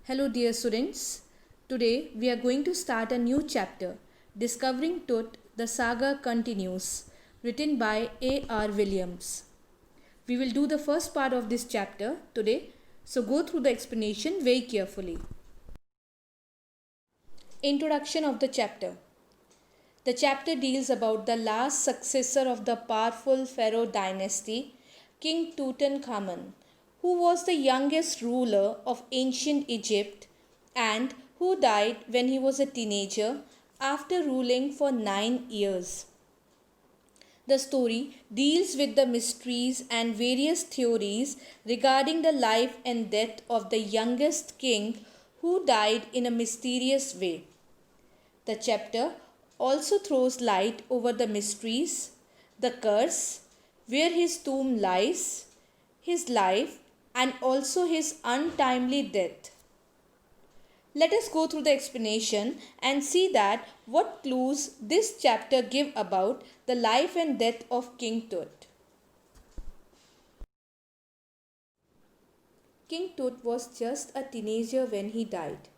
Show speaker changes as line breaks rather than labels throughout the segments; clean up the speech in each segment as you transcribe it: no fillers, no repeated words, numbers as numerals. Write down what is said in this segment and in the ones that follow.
Hello, dear students. Today we are going to start a new chapter, Discovering Tut, the Saga Continues, written by A.R. Williams. We will do the first part of this chapter today, so go through the explanation very carefully. Introduction of the chapter. The chapter deals about the last successor of the powerful Pharaoh dynasty, King Tutankhamun, who was the youngest ruler of ancient Egypt and who died when he was a teenager after ruling for 9 years. The story deals with the mysteries and various theories regarding the life and death of the youngest king who died in a mysterious way. The chapter also throws light over the mysteries, the curse, where his tomb lies, his life, and also his untimely death. Let us go through the explanation and see that what clues this chapter give about the life and death of King Tut. King Tut was just a teenager when he died.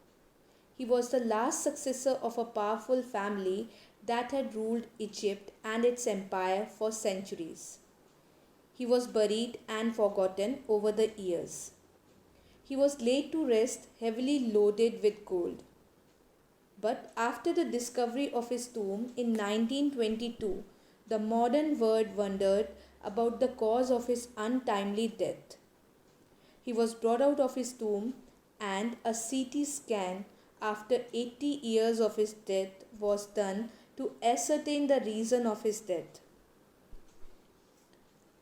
He was the last successor of a powerful family that had ruled Egypt and its empire for centuries. He was buried and forgotten over the years. He was laid to rest heavily loaded with gold. But after the discovery of his tomb in 1922, the modern world wondered about the cause of his untimely death. He was brought out of his tomb and a CT scan after 80 years of his death was done to ascertain the reason of his death.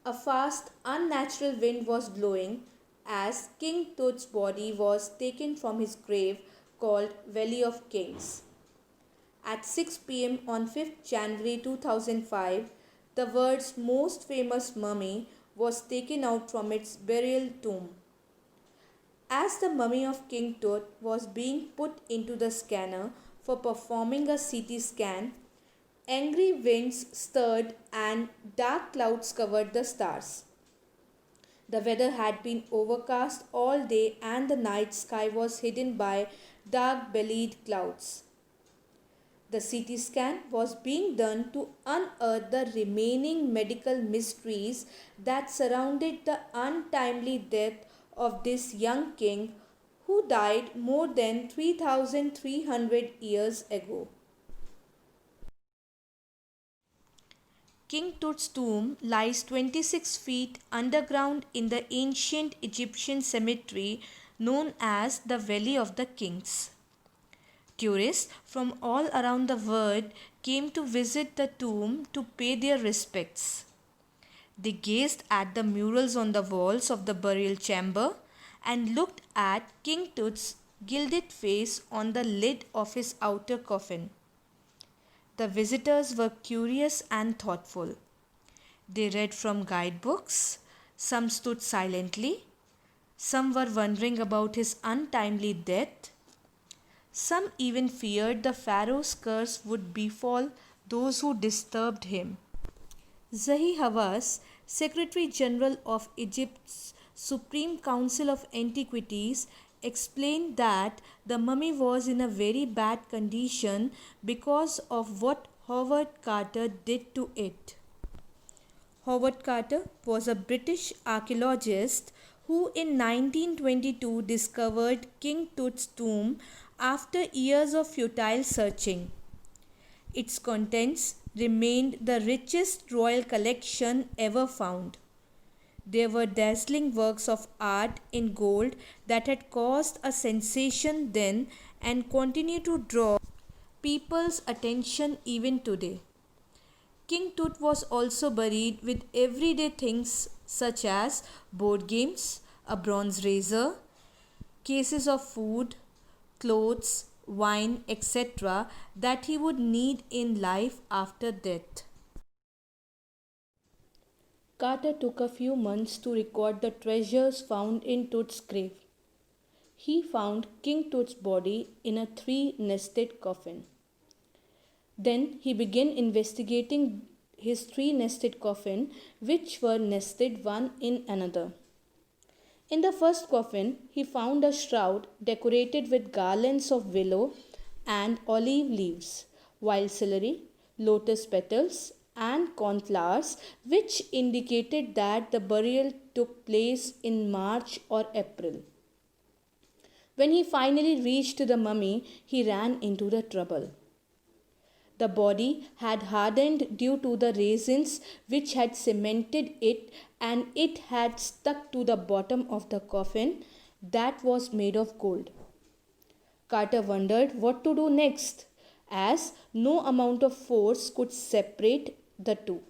A fast, unnatural wind was blowing as King Tut's body was taken from his grave called Valley of Kings. At 6 pm on 5th January 2005, the world's most famous mummy was taken out from its burial tomb. As the mummy of King Tut was being put into the scanner for performing a CT scan, angry winds stirred and dark clouds covered the stars. The weather had been overcast all day and the night sky was hidden by dark-bellied clouds. The CT scan was being done to unearth the remaining medical mysteries that surrounded the untimely death of this young king who died more than 3,300 years ago. King Tut's tomb lies 26 feet underground in the ancient Egyptian cemetery known as the Valley of the Kings. Tourists from all around the world came to visit the tomb to pay their respects. They gazed at the murals on the walls of the burial chamber and looked at King Tut's gilded face on the lid of his outer coffin. The visitors were curious and thoughtful. They read from guidebooks, some stood silently, some were wondering about his untimely death, some even feared the Pharaoh's curse would befall those who disturbed him. Zahi Hawass, Secretary General of Egypt's Supreme Council of Antiquities, explained that the mummy was in a very bad condition because of what Howard Carter did to it. Howard Carter was a British archaeologist who in 1922 discovered King Tut's tomb after years of futile searching. Its contents remained the richest royal collection ever found. There were dazzling works of art in gold that had caused a sensation then and continue to draw people's attention even today. King Tut was also buried with everyday things such as board games, a bronze razor, cases of food, clothes, wine, etc. that he would need in life after death. Carter took a few months to record the treasures found in Tut's grave. He found King Tut's body in a 3-nested coffin. Then he began investigating his 3-nested coffin, which were nested one in another. In the first coffin, he found a shroud decorated with garlands of willow and olive leaves, wild celery, lotus petals, and cornflowers, which indicated that the burial took place in March or April. When he finally reached the mummy, he ran into the trouble. The body had hardened due to the resins which had cemented it, and it had stuck to the bottom of the coffin that was made of gold. Carter wondered what to do next, as no amount of force could separate the two.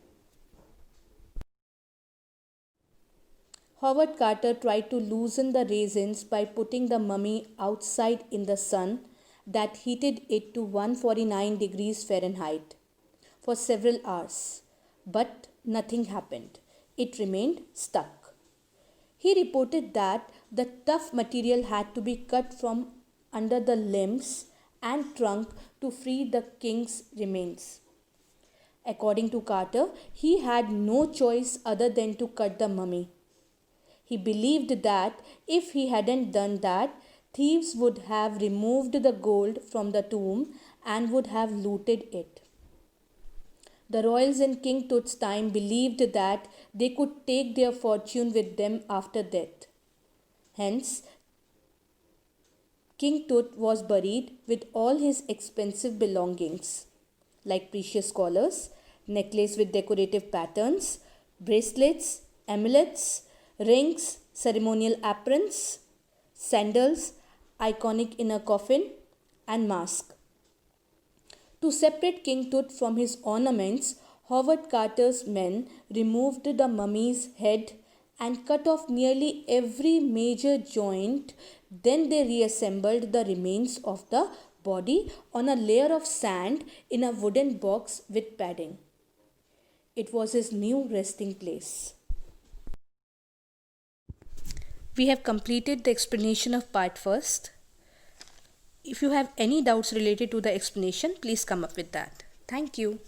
Howard Carter tried to loosen the resins by putting the mummy outside in the sun that heated it to 149 degrees Fahrenheit for several hours, but nothing happened. It remained stuck. He reported that the tough material had to be cut from under the limbs and trunk to free the king's remains. According to Carter, he had no choice other than to cut the mummy. He believed that if he hadn't done that, thieves would have removed the gold from the tomb and would have looted it. The royals in King Tut's time believed that they could take their fortune with them after death. Hence, King Tut was buried with all his expensive belongings, like precious collars, necklace with decorative patterns, bracelets, amulets, rings, ceremonial aprons, sandals, iconic inner coffin, and mask. To separate King Tut from his ornaments, Howard Carter's men removed the mummy's head and cut off nearly every major joint. Then they reassembled the remains of the body on a layer of sand in a wooden box with padding. It was his new resting place. We have completed the explanation of part first. If you have any doubts related to the explanation, please come up with that. Thank you.